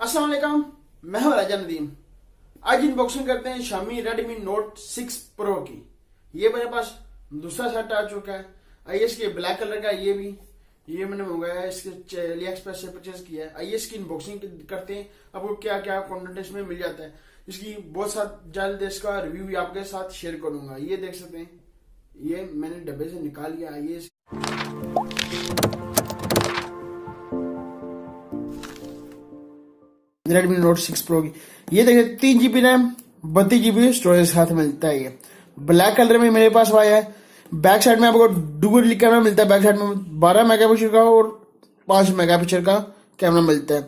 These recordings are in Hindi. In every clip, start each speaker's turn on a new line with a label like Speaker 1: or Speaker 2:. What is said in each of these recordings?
Speaker 1: अस्सलाम वालेकुम, मैं हूं राजा नदीम। आज अनबॉक्सिंग करते हैं शामी रेडमी नोट 6 प्रो की। ये मेरे पास दूसरा सेट आ चुका है। आइए इसके ब्लैक कलर का ये मैंने मंगाया है, इसके अली एक्सप्रेस से परचेज किया है। आइए इसकी अनबॉक्सिंग करते हैं, आपको क्या क्या कंटेंट इसमें मिल जाता है। इसकी बहुत साथ जल्द इसका रिव्यू भी आपके साथ शेयर करूंगा। ये देख सकते हैं, ये मैंने डब्बे से निकाल लिया। आइए रेडमी नोट 6 प्रो की ये देखिए 3 GB रैम 32 GB स्टोरेज साथ मिलता है। ये ब्लैक कलर में मेरे पास आया है। बैक साइड में आपको डुअल कैमरा मिलता है। बैक साइड में 12 मेगापिक्सल का और 5 मेगापिक्सल का कैमरा मिलता है।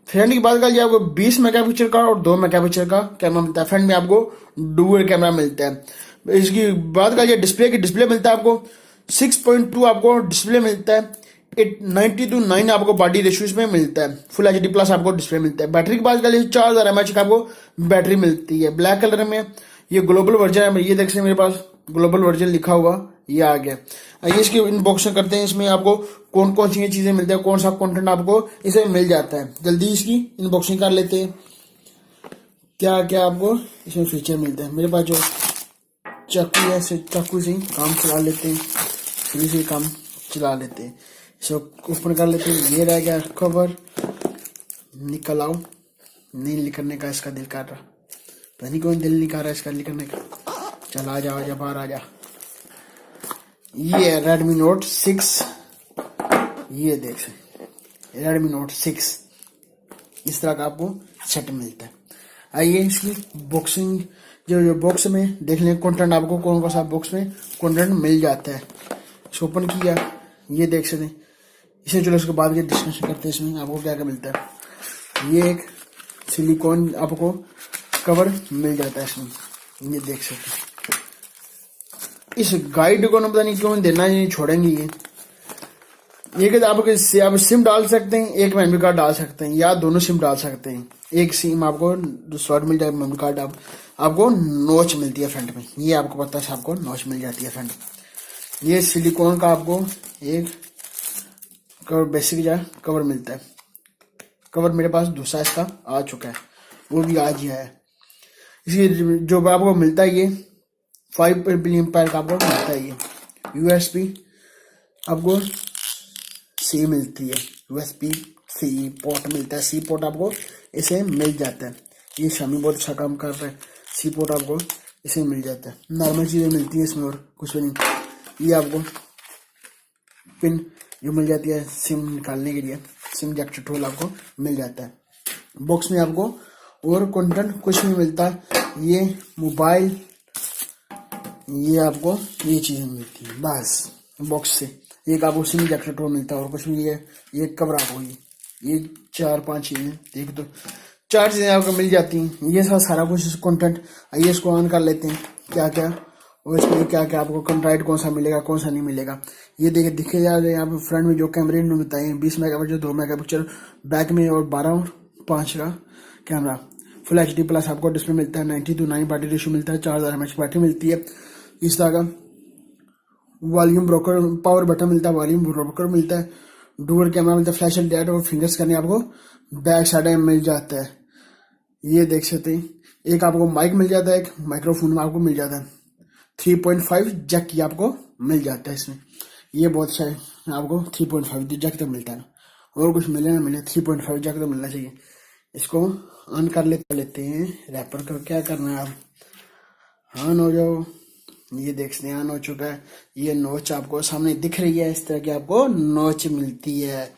Speaker 1: फ्रंट की बात करिए, आपको 20 मेगापिक्सल का और 2 मेगापिक्सल का कैमरा मिलता है। फ्रंट में आपको डुअल कैमरा मिलता है। इसकी बात करिए डिस्प्ले की, डिस्प्ले मिलता है आपको 6.2 आपको डिस्प्ले मिलता है। 90:9 आपको बॉडी रेशियो में मिलता है। फुल HD प्लस आपको डिस्प्ले मिलता है। बैटरी की बात कर लीजिए 4000 mAh का आपको बैटरी मिलती है। ब्लैक कलर में ये ग्लोबल वर्जन है। ये देख सकते मेरे पास ग्लोबल वर्जन लिखा हुआ ये आ गया। आइए इसकी अनबॉक्सिंग करते हैं। इसमें आपको कौन कौन सी चीजें मिलती है, कौन सा कंटेंट आपको इसे मिल जाता है। जल्दी इसकी अनबॉक्सिंग कर लेते हैं। क्या क्या आपको इसमें फीचर मिलते हैं। मेरे पास जो चाकू है, चाकू से काम चला लेते हैं, छुरी से काम चला लेते हैं। इसको ओपन कर लेते हैं। ये रह गया कवर, निकल आओ। नहीं निकलने का इसका दिल कर रहा, पता नहीं कौन दिल नहीं कर रहा इसका निकलने का। चल आ जा बाहर आ जा। ये है रेडमी नोट 6। ये देख सकते रेडमी नोट 6 इस तरह का आपको सेट मिलता है। आइए इसकी बॉक्सिंग जो बॉक्स में देख लें कंटेंट आपको कौन कौन सा बॉक्स में कंटेंट मिल जाता है। इसको ओपन किया, ये देख सकते हैं। इसे चलो उसके बाद ये डिस्कशन करते हैं इसमें आपको क्या क्या मिलता है। ये एक सिलिकॉन आपको कवर मिल जाता है इसमें, ये देख सकते हैं। इस गाइड को ना पता नहीं क्यों देना नहीं छोड़ेंगे। ये कि आप सिम डाल सकते हैं, एक मेमोरी कार्ड डाल सकते हैं या दोनों सिम डाल सकते हैं। एक सिम आपको स्लॉट मिल जाएगा, मेमोरी कार्ड आपको नोच मिलती है फ्रंट में। ये आपको पता है आपको नोच मिल जाती है फ्रंट में। ये सिलिकॉन का आपको एक कवर बेसिक जो कवर मिलता है। कवर मेरे पास दूसरा इसका आ चुका है, वो भी आज ही आया है। इसकी जो आपको मिलता है ये 5 mAh का आपको मिलता है। ये USB आपको C मिलती है, USB-C पोर्ट मिलता है। C पोर्ट आपको इसे मिल जाता है। ये शामी बहुत अच्छा काम कर रहा है। C पोर्ट आपको इसे मिल जाता है। नॉर्मल चीजें मिलती है इसमें और कुछ भी नहीं। ये आपको पिन जो मिल जाती है सिम निकालने के लिए, सिम जैक्ट होल आपको मिल जाता है। बॉक्स में आपको और कंटेंट कुछ नहीं मिलता। ये मोबाइल, ये आपको ये चीजें मिलती है बस बॉक्स से। एक आपको सिम जैक्ट होल मिलता है और कुछ भी। ये कवर आपको ये 4-5 चीजें, एक तो 4 चीजें आपको मिल जाती हैं। ये सारा कुछ कंटेंट। आइए इसको ऑन कर लेते हैं क्या क्या और इसमें क्या क्या आपको कंट्राइट कौन सा मिलेगा कौन सा नहीं मिलेगा। ये दिखे जा रहे हैं यहाँ पे फ्रंट में जो कैमरे ने बताए 20 मेगापिक्सल 2 मेगापिक्सल बैक में और 12 और 5 का कैमरा। फुल HD प्लस आपको डिस्प्ले मिलता है। 90:9 बॉडी रेशियो मिलता है। 4000 mAh बैटरी मिलती है। इस तरह का वॉल्यूम ब्रोकर पावर बटन मिलता है, वॉल्यूम ब्रोकर मिलता है। डुअल कैमरा मिलता है, फ्लैश लाइट और फिंगर स्कैन आपको बैक साइड में मिल जाता है। ये देख सकते हैं। एक आपको माइक मिल जाता है, एक माइक्रोफोन में आपको मिल जाता है। 3.5 जैक की आपको मिल जाता है इसमें। ये बहुत अच्छा है, आपको 3.5 जैक तक मिलता है। और कुछ मिले ना मिले 3.5 जैक तो मिलना चाहिए। इसको ऑन कर लेते हैं। रैपर का क्या करना है, आप ऑन हो जाओ। ये देखते हैं ऑन हो चुका है। ये नोच आपको सामने दिख रही है। इस तरह की आपको नोच मिलती है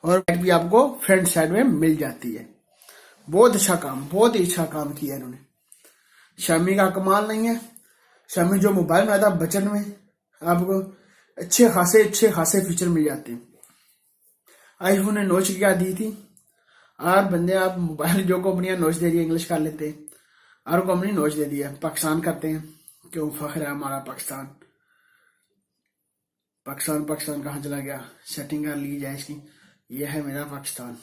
Speaker 1: और भी आपको फ्रंट साइड में मिल जाती है। बहुत अच्छा काम, बहुत ही अच्छा काम किया इन्होंने। शामी का कमाल नहीं है। शामी जो मोबाइल में आता है बजट में आपको अच्छे खासे फीचर मिल जाते हैं। आईफोन ने नोच क्या दी थी और बंदे आप मोबाइल जो कंपनियां नोच दे रही है इंग्लिश कर लेते हैं और कंपनी नोच दे दी है। पाकिस्तान करते हैं, क्यों फख्र है हमारा पाकिस्तान। पाकिस्तान कहाँ चला गया, सेटिंग कर ली जाए इसकी। ये है मेरा पाकिस्तान।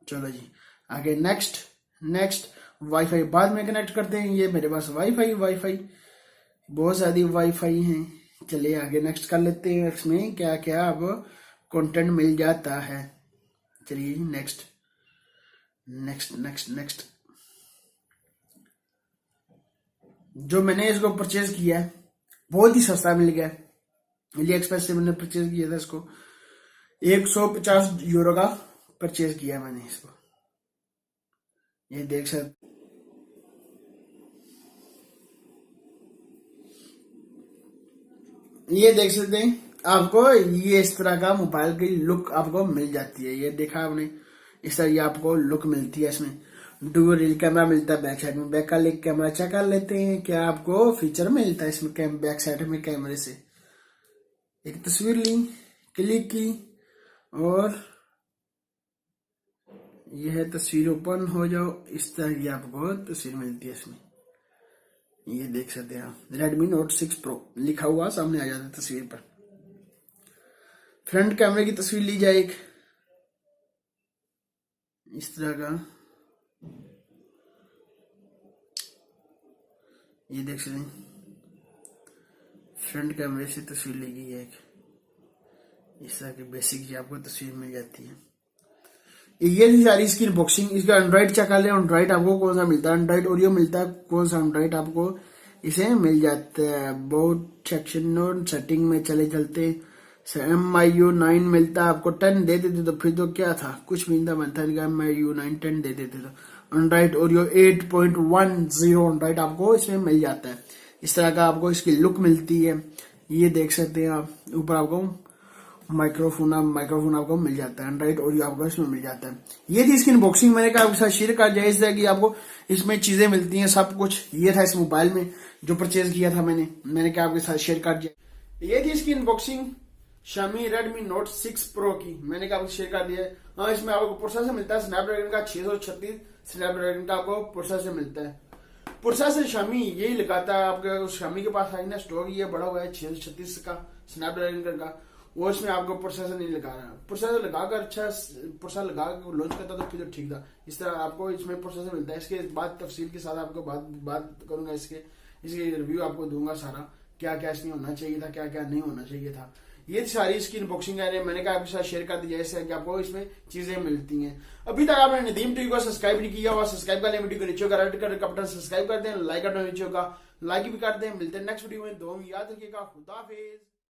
Speaker 1: चलो जी आगे नेक्स्ट वाईफाई बाद में कनेक्ट करते हैं। ये मेरे पास वाईफाई बहुत ज्यादा वाईफाई है। चलिए आगे नेक्स्ट कर लेते हैं। इसमें क्या क्या अब कंटेंट मिल जाता है। चलिए नेक्स्ट नेक्स्ट नेक्स्ट नेक्स्ट, जो मैंने इसको परचेज किया है बहुत ही सस्ता मिल गया। अली एक्सप्रेस से मैंने परचेज किया था इसको, 150 यूरो का परचेज किया मैंने इसको। ये देख सकते, ये देख सकते हैं आपको, ये इस तरह का मोबाइल की लुक आपको मिल जाती है। ये देखा आपने, इस तरह ये आपको लुक मिलती है। इसमें डुअल रियल कैमरा मिलता है बैक साइड में। बैक का लेग कैमरा चेक कर लेते हैं क्या आपको फीचर मिलता है इसमें। बैक साइड में कैमरे से एक तस्वीर ली, क्लिक की और यह तस्वीर ओपन हो जाओ, इस तरह की आपको तस्वीर मिलती है इसमें। ये देख सकते हैं आप, Redmi Note 6 Pro लिखा हुआ सामने आ जाता है तस्वीर पर। फ्रंट कैमरे की तस्वीर ली जाए एक, इस तरह का, ये देख सकते हैं फ्रंट कैमरे से तस्वीर ली गई है एक, इस तरह की बेसिक जी आपको तस्वीर मिल जाती है। ये थी सारी इसकी अनबॉक्सिंग। इसका एंड्रॉइड चेक कर ले, एंड्रॉइड आपको कौन सा मिलता है, एंड्रॉइड ओरियो मिलता है, कौन सा एंड्रॉइड आपको इसे मिल जाता है। बहुत सेक्शन और सेटिंग में चले चलते MIU 9 मिलता है आपको। 10 दे देते तो फिर तो क्या था, कुछ भी नहीं था। MIU 9 10 दे देते तो एंड्रॉइड ओरियो 8.10 एंड्रॉइड आपको इसमें मिल जाता है। इस तरह का आपको इसकी लुक मिलती है। ये देख सकते हैं आप, ऊपर आपको माइक्रोफोन आपको मिल जाता है, एंड्रॉइड ऑडियो आपको इसमें मिल जाता है। ये थी इसकी अनबॉक्सिंग, मैंने कहा आपके साथ शेयर कर जाए, इस तरह की आपको इसमें चीजें मिलती हैं सब कुछ। ये था इस मोबाइल में जो परचेज किया था मैंने कहा आपके साथ शेयर कर दिया। ये थी इसकी unboxing Xiaomi Redmi Note 6 Pro की, मैंने कहा आपको शेयर कर दिया है। हाँ, इसमें आपको प्रोसेसर मिलता है स्नैपड्रैगन का 636 स्नैपड्रैगन का आपको प्रोसेसर मिलता है। प्रोसेसर Xiaomi यही लगाता है आपके, Xiaomi के पास है ना स्टॉक, ये बड़ा हुआ है 636 का स्नैपड्रैगन का, वो इसमें आपको प्रोसेसर नहीं लगा रहा। प्रोसेसर लगाकर अच्छा प्रोसेसर लगा कर लॉन्च करता तो फिर तो ठीक था। इस तरह आपको इसमें प्रोसेसर मिलता है। इसके बाद तफसील के साथ आपको बात करूंगा, इसके रिव्यू आपको दूंगा सारा, क्या क्या इसमें होना चाहिए था, क्या क्या नहीं होना चाहिए था। ये सारी इसकी अनबॉक्सिंग है, मैंने कहा आपके साथ शेयर कर दिया इससे कि आपको इसमें चीजें मिलती हैं। अभी तक आपने नदीम टीवी को सब्सक्राइब नहीं किया हुआ, सब्सक्राइब कर लें, वीडियो को नीचे का रेड कर बटन सब्सक्राइब कर दें, लाइक बटन नीचे का लाइक भी कर दें। मिलते हैं नेक्स्ट वीडियो में, दो याद रखिएगा। खुदा हाफिज।